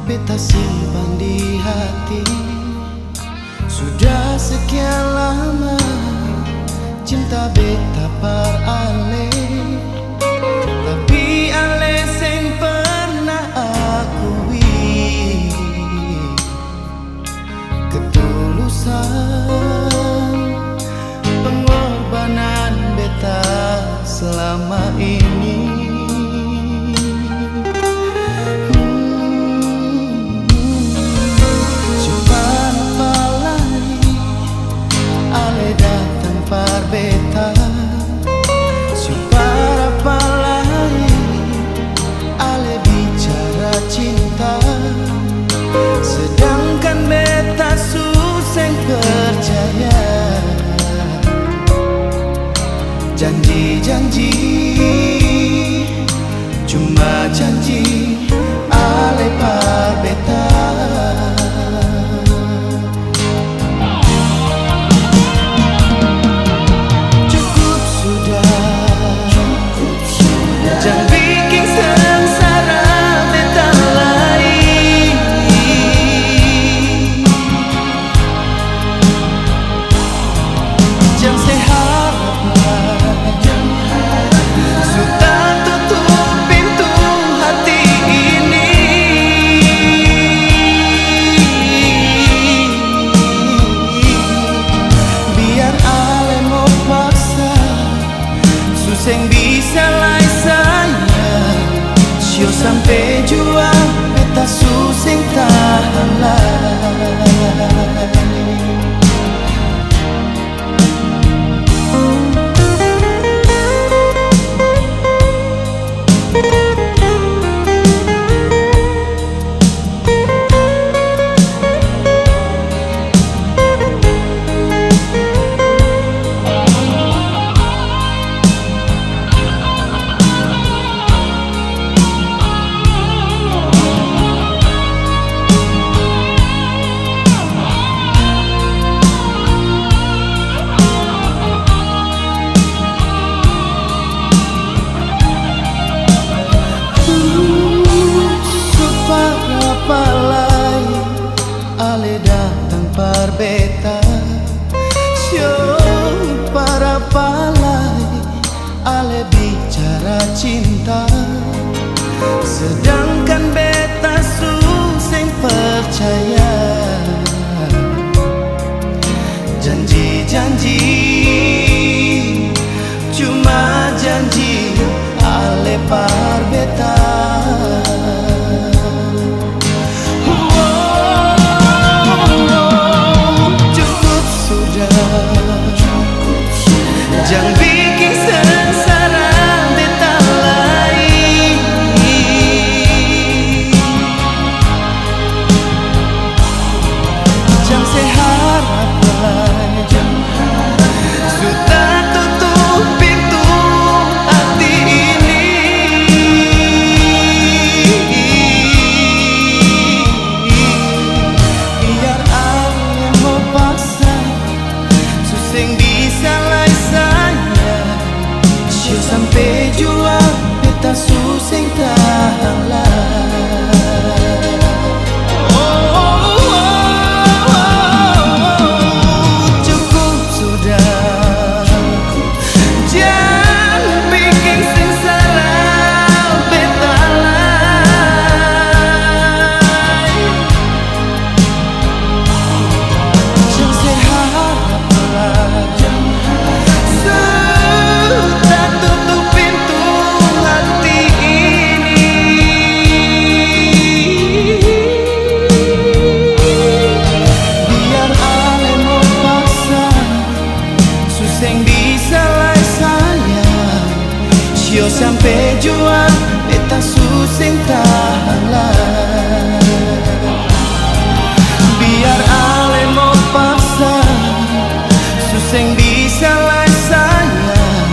beta simpan di hati. Sudah sekian lama cinta beta par ale, tapi ale seng pernah akui ketulusan pengorbanan beta selama ini. Beta supaya apa lagi ale bicara cinta, sedangkan beta susah percaya. Janji-janji cuma janji ale par beta. Seng bisa lai saya, sio sampai jua beta suseng tahan lai. Ale datang par beta, sio para palai ale bicara cinta, sedangkan beta susah percaya. Janji-janji cuma janji ale par beta. Jangan bikin sengsara beta lagi. Jangan seharap lagi, sudah tutup pintu hati ini. Biar aku yang mau paksa, susah bisa lai sampai jua beta susah tahan lai. Cukup sudah, jangan bikin sengsara beta lai. Jangan seharap lagi, sampai jua beta susah tahan lai. Biar ale mau paksa, susah bisa lai sayang.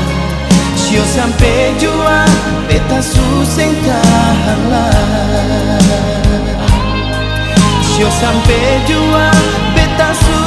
Sio sampai jua beta susah tahan lai. Sio sampai jua beta susah